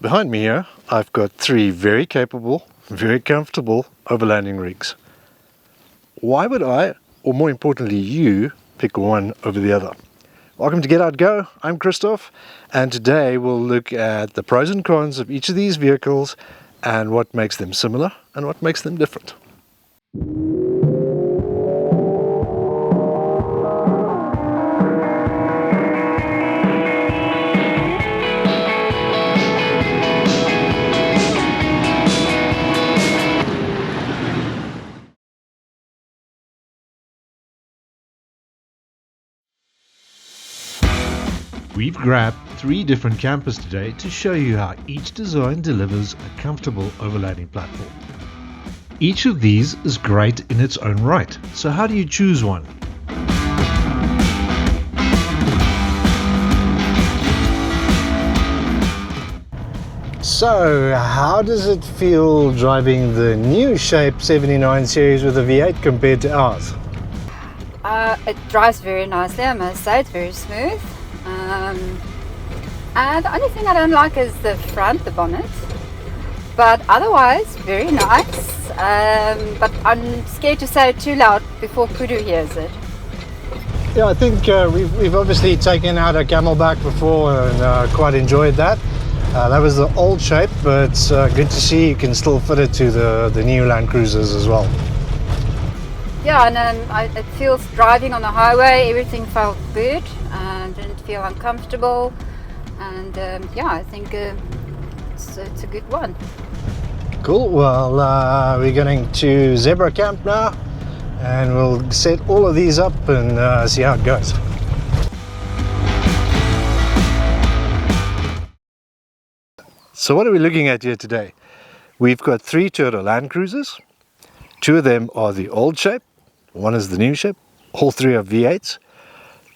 Behind me here, I've got three very capable, very comfortable overlanding rigs. Why would I, or more importantly you, pick one over the other? Welcome to Get Out Go, I'm Christoph, and today we'll look at the pros and cons of each of these vehicles and what makes them similar and what makes them different. We've grabbed three different campers today to show you how each design delivers a comfortable overlanding platform. Each of these is great in its own right, so how do you choose one? So, how does it feel driving the new Shape 79 series with a V8 compared to ours? It drives very nicely, I must say. It's very smooth. And the only thing I don't like is the front, the bonnet. But otherwise, very nice. But I'm scared to say it too loud before Kudu hears it. Yeah, I think we've obviously taken out a Camelback before and quite enjoyed that. That was the old Shape, but it's good to see you can still fit it to the new Land Cruisers as well. Yeah, and it feels driving on the highway, everything felt good and didn't feel uncomfortable. And yeah, I think it's a good one. Cool, well we're going to Zebra Camp now and we'll set all of these up and see how it goes. So what are we looking at here today? We've got three Toyota Land Cruisers. Two of them are the old Shape, one is the new Shape, all three are V8s.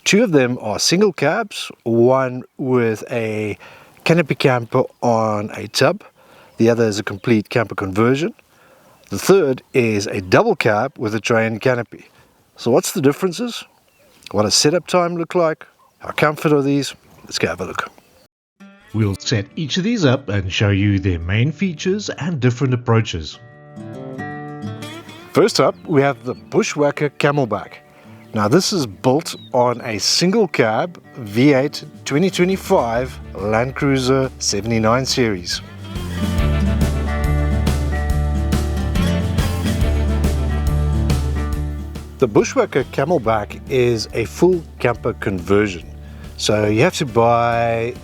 Two of them are single cabs, one with a Canopy camper on a tub, the other is a complete camper conversion. The third is a double cab with a tray and canopy. So what's the differences? What does setup time look like? How comfort are these? Let's go have a look. We'll set each of these up and show you their main features and different approaches. First up, we have the Bushwhacker Camelback. Now this is built on a single cab V8 2025 Land Cruiser 79 series. The Bushwhacker Camelback is a full camper conversion. So you have to buy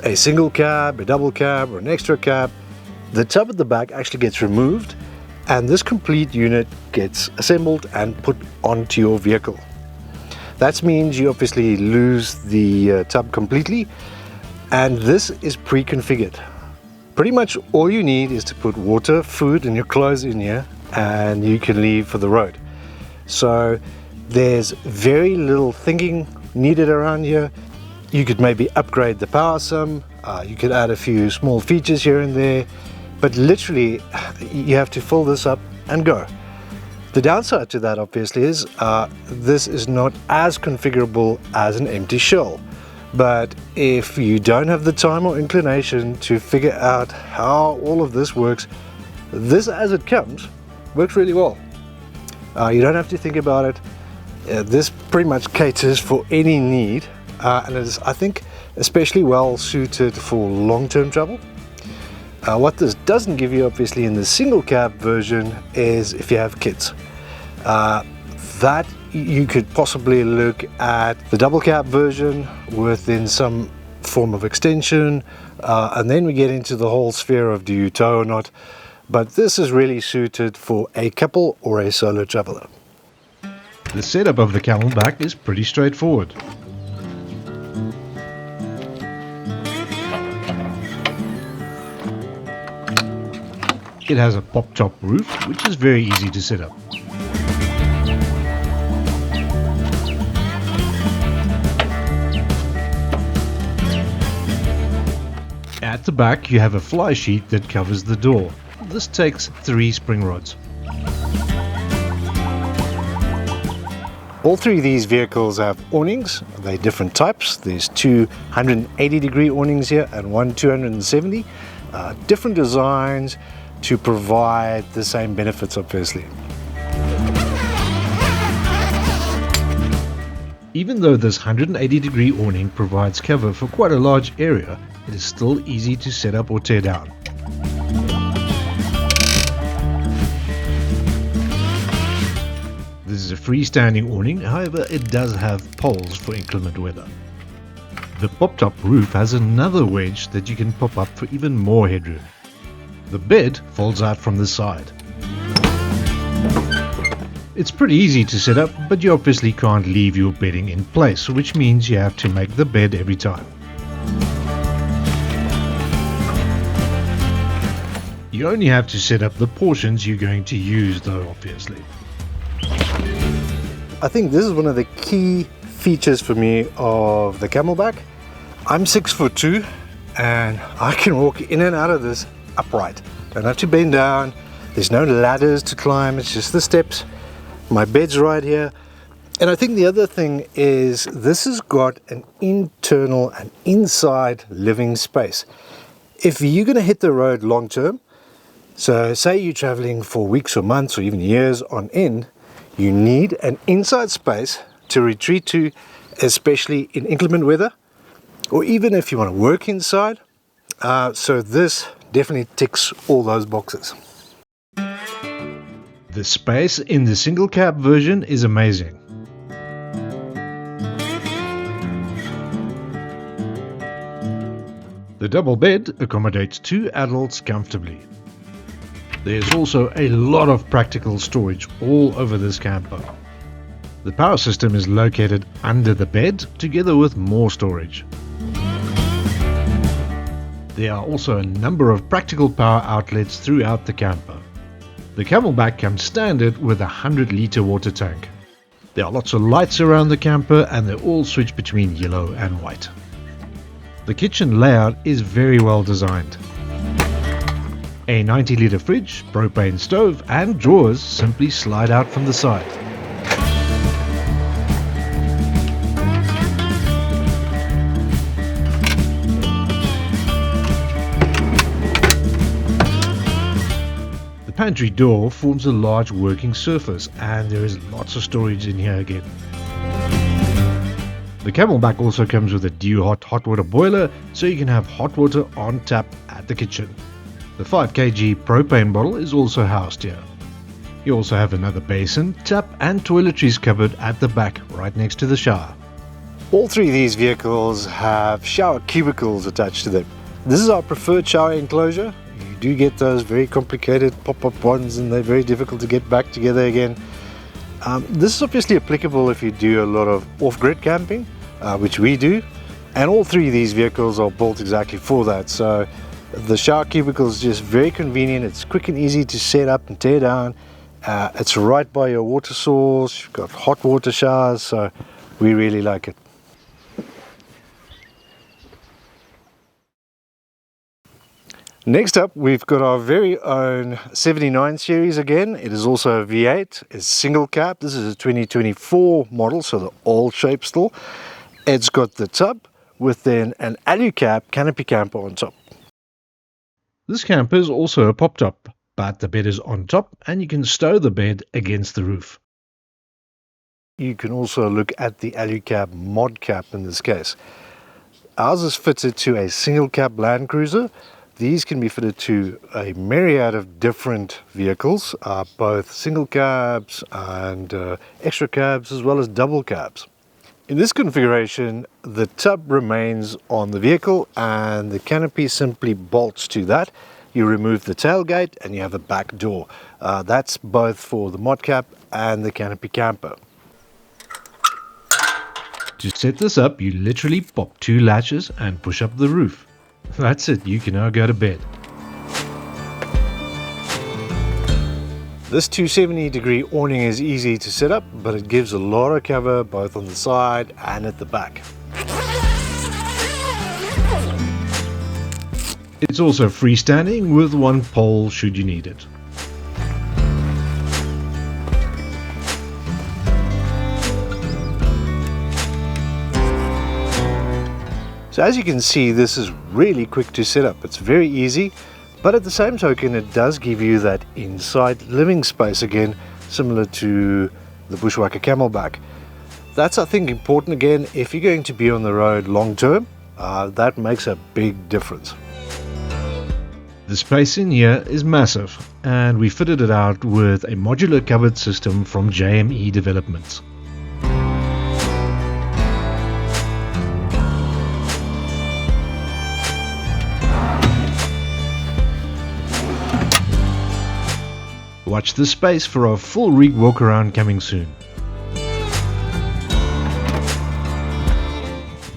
a single cab, a double cab, or an extra cab. The tub at the back actually gets removed and this complete unit gets assembled and put onto your vehicle. That means you obviously lose the tub completely, and this is pre-configured. Pretty much all you need is to put water, food and your clothes in here and you can leave for the road. So there's very little thinking needed around here. You could maybe upgrade the power some, you could add a few small features here and there, but literally you have to fill this up and go. The downside to that obviously is this is not as configurable as an empty shell, but if you don't have the time or inclination to figure out how all of this works, this as it comes works really well. You don't have to think about it. This pretty much caters for any need and it is, I think, especially well suited for long-term travel. What this doesn't give you obviously in the single cab version is if you have kids. That you could possibly look at the double cab version within some form of extension and then we get into the whole sphere of do you tow or not, but this is really suited for a couple or a solo traveler. The setup of the Camelback is pretty straightforward. It has a pop-top roof, which is very easy to set up. At the back you have a fly sheet that covers the door. This takes 3 spring rods. All three of these vehicles have awnings. They're different types. There's two 180-degree awnings here and one 270. Different designs to provide the same benefits, obviously. Even though this 180-degree awning provides cover for quite a large area, it is still easy to set up or tear down. This is a freestanding awning, however it does have poles for inclement weather. The pop-top roof has another wedge that you can pop up for even more headroom. The bed folds out from the side. It's pretty easy to set up, but you obviously can't leave your bedding in place, which means you have to make the bed every time. You only have to set up the portions you're going to use though, obviously. I think this is one of the key features for me of the Kamelback. I'm 6'2" and I can walk in and out of this upright. Don't have to bend down, there's no ladders to climb, it's just the steps. My bed's right here. And I think the other thing is this has got an internal and inside living space. If you're going to hit the road long term, so say you're traveling for weeks or months or even years on end, you need an inside space to retreat to, especially in inclement weather, or even if you want to work inside. So this definitely ticks all those boxes. The space in the single cab version is amazing. The double bed accommodates two adults comfortably. There's also a lot of practical storage all over this camper. The power system is located under the bed together with more storage. There are also a number of practical power outlets throughout the camper. The Kamelback comes standard with a 100-litre water tank. There are lots of lights around the camper and they all switch between yellow and white. The kitchen layout is very well designed. A 90-litre fridge, propane stove and drawers simply slide out from the side. The pantry door forms a large working surface and there is lots of storage in here again. The Kamelback also comes with a DU-Hot hot water boiler so you can have hot water on tap at the kitchen. The 5 kg propane bottle is also housed here. You also have another basin, tap and toiletries cupboard at the back right next to the shower. All three of these vehicles have shower cubicles attached to them. This is our preferred shower enclosure. You do get those very complicated pop-up ones and they're very difficult to get back together again. This is obviously applicable if you do a lot of off-grid camping, which we do, and all three of these vehicles are built exactly for that. So the shower cubicle is just very convenient. It's quick and easy to set up and tear down. It's right by your water source. You've got hot water showers, so we really like it. Next up, we've got our very own 79 series again. It is also a V8. It's single cab. This is a 2024 model, so the old shape still. It's got the tub with then an Alu-Cab canopy camper on top. This camper is also a pop-top, but the bed is on top and you can stow the bed against the roof. You can also look at the Alu-Cab mod cap in this case. Ours is fitted to a single cab Land Cruiser. These can be fitted to a myriad of different vehicles, both single cabs and extra cabs as well as double cabs. In this configuration, the tub remains on the vehicle and the canopy simply bolts to that. You remove the tailgate and you have a back door. That's both for the mod cap and the canopy camper. To set this up, you literally pop two latches and push up the roof. That's it, you can now go to bed. This 270-degree awning is easy to set up, but it gives a lot of cover both on the side and at the back. It's also freestanding with one pole should you need it. So as you can see, this is really quick to set up. It's very easy, but at the same token, it does give you that inside living space again, similar to the Bushwhacker Camelback. That's, I think, important again if you're going to be on the road long term. That makes a big difference. The space in here is massive, and we fitted it out with a modular cupboard system from JME Developments. Watch this space for our full rig walk around coming soon.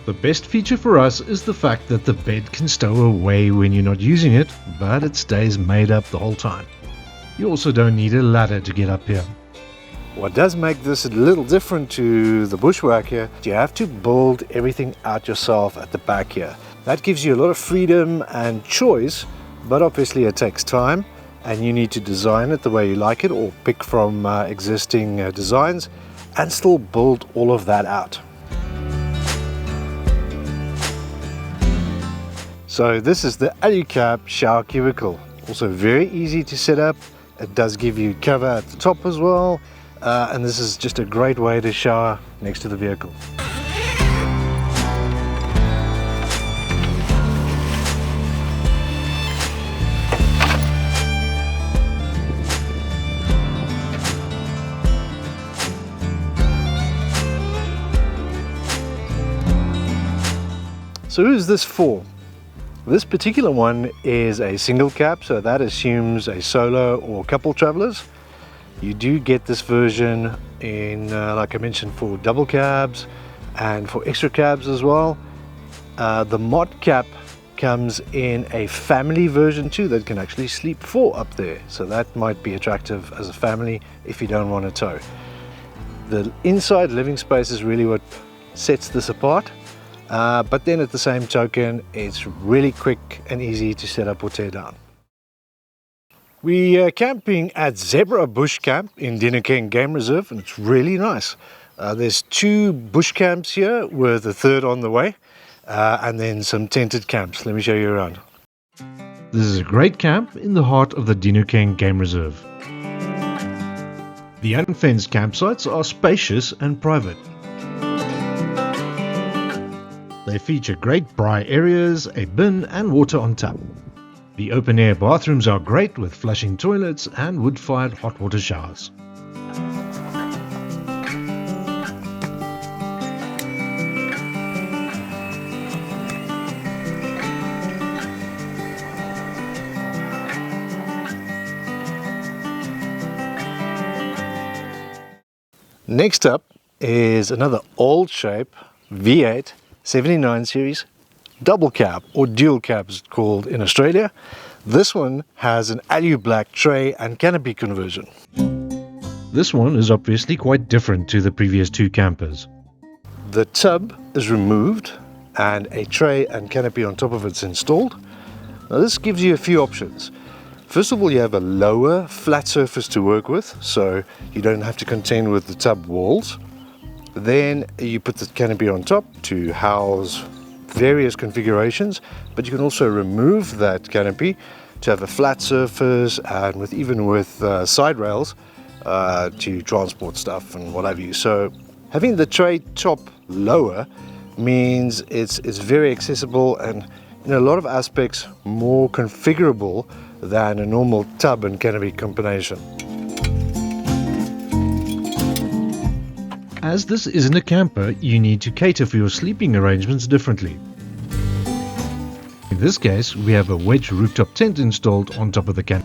The best feature for us is the fact that the bed can stow away when you're not using it, but it stays made up the whole time. You also don't need a ladder to get up here. What does make this a little different to the Bushwhacker, you have to build everything out yourself at the back here. That gives you a lot of freedom and choice, but obviously it takes time and you need to design it the way you like it or pick from existing designs and still build all of that out. So this is the Alu-Cab shower cubicle, also very easy to set up. It does give you cover at the top as well, and this is just a great way to shower next to the vehicle. So who's this for? This particular one is a single cab, so that assumes a solo or couple travelers. You do get this version in, like I mentioned, for double cabs and for extra cabs as well. The mod cab comes in a family version too that can actually sleep 4 up there, so that might be attractive as a family if you don't want to tow. The inside living space is really what sets this apart. But then at the same token, it's really quick and easy to set up or tear down. We are camping at Zerba Bush Camp in Dinokeng Game Reserve, and it's really nice. There's 2 bush camps here with a third on the way, and then some tented camps. Let me show you around. This is a great camp in the heart of the Dinokeng Game Reserve. The unfenced campsites are spacious and private. They feature great braai areas, a bin and water on tap. The open air bathrooms are great with flushing toilets and wood-fired hot water showers. Next up is another old shape V8 79 series double cab, or dual cab as it's called in Australia. This one has an Alu-Black tray and canopy conversion. This one is obviously quite different to the previous 2 campers. The tub is removed and a tray and canopy on top of it's installed. Now this gives you a few options. First of all, you have a lower flat surface to work with, so you don't have to contend with the tub walls. Then you put the canopy on top to house various configurations, but you can also remove that canopy to have a flat surface and even with side rails to transport stuff and what have you. So having the tray top lower means it's very accessible and in a lot of aspects more configurable than a normal tub and canopy combination. As this isn't a camper, you need to cater for your sleeping arrangements differently. In this case, we have a wedge rooftop tent installed on top of the camp.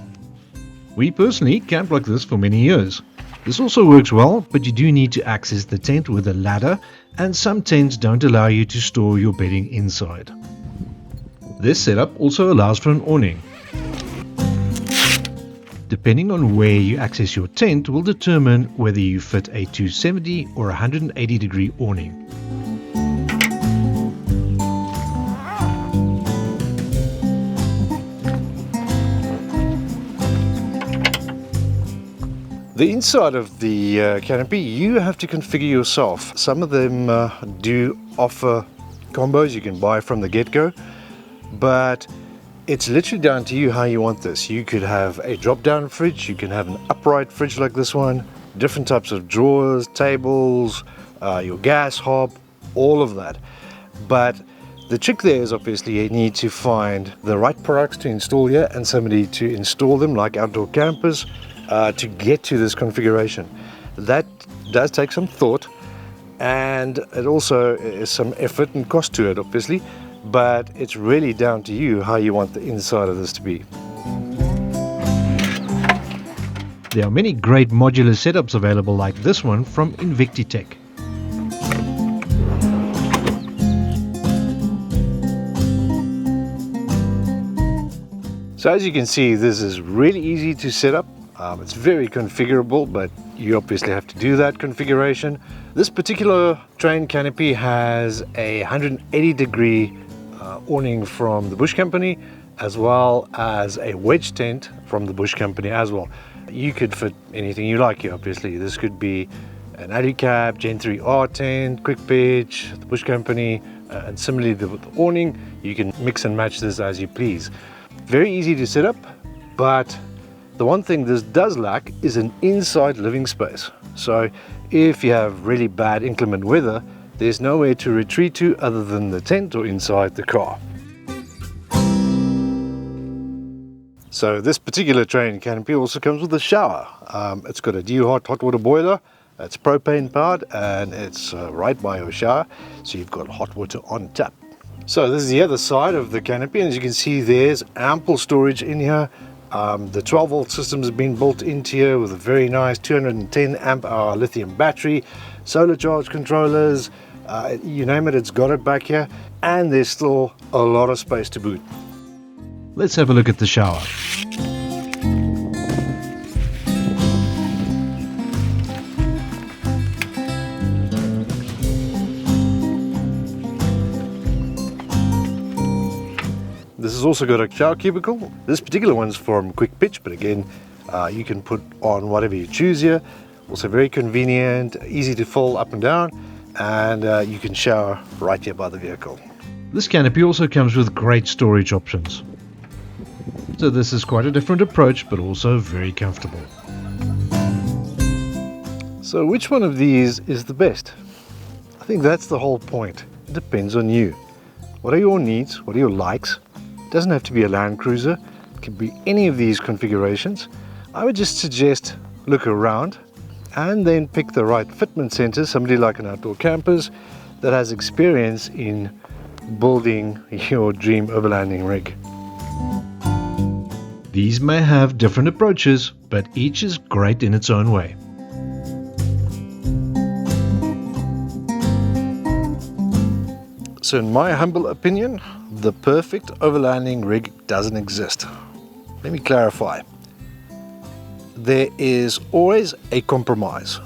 We personally camp like this for many years. This also works well, but you do need to access the tent with a ladder, and some tents don't allow you to store your bedding inside. This setup also allows for an awning. Depending on where you access your tent will determine whether you fit a 270 or 180 degree awning. The inside of the canopy you have to configure yourself. Some of them do offer combos you can buy from the get-go, but it's literally down to you how you want this. You could have a drop-down fridge, you can have an upright fridge like this one, different types of drawers, tables, your gas hob, all of that. But the trick there is obviously you need to find the right products to install here and somebody to install them, like outdoor campers, to get to this configuration. That does take some thought, and it also is some effort and cost to it obviously, but it's really down to you how you want the inside of this to be. There are many great modular setups available like this one from Invictitech. So as you can see, this is really easy to set up. It's very configurable, but you obviously have to do that configuration. This particular train canopy has a 180-degree awning from the Bush Company, as well as a wedge tent from the Bush Company as well. You could fit anything you like here obviously. This could be an Alu-Cab, Gen 3R tent, quick pitch, the Bush Company, and similarly with the awning, you can mix and match this as you please. Very easy to set up, but the one thing this does lack is an inside living space. So if you have really bad inclement weather, there's nowhere to retreat to other than the tent or inside the car. So this particular train canopy also comes with a shower. It's got a DGR hot water boiler, it's propane powered, and it's right by your shower, so you've got hot water on tap. So this is the other side of the canopy, and as you can see there's ample storage in here. The 12-volt system has been built into here with a very nice 210 amp hour lithium battery, solar charge controllers, you name it, it's got it back here, and there's still a lot of space to boot. Let's have a look at the shower. This has also got a shower cubicle. This particular one's from quick pitch, but again, you can put on whatever you choose here. Also very convenient, easy to fold up and down, and you can shower right here by the vehicle. This canopy also comes with great storage options. So this is quite a different approach, but also very comfortable. So which one of these is the best? I think that's the whole point. It depends on you. What are your needs? What are your likes? It doesn't have to be a Land Cruiser. It can be any of these configurations. I would just suggest look around and then pick the right fitment center, somebody like an Outdoor Campers that has experience in building your dream overlanding rig. These may have different approaches, but each is great in its own way. So in my humble opinion, the perfect overlanding rig doesn't exist. Let me clarify. There is always a compromise.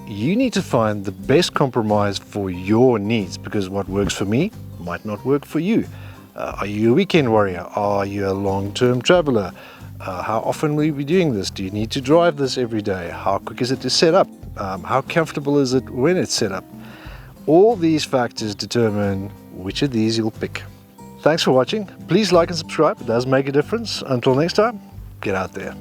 You need to find the best compromise for your needs, because what works for me might not work for you. Are you a weekend warrior? Are you a long-term traveler? How often will you be doing this? Do you need to drive this every day? How quick is it to set up? How comfortable is it when it's set up? All these factors determine which of these you'll pick. Thanks for watching. Please like and subscribe. It does make a difference. Until next time, get out there.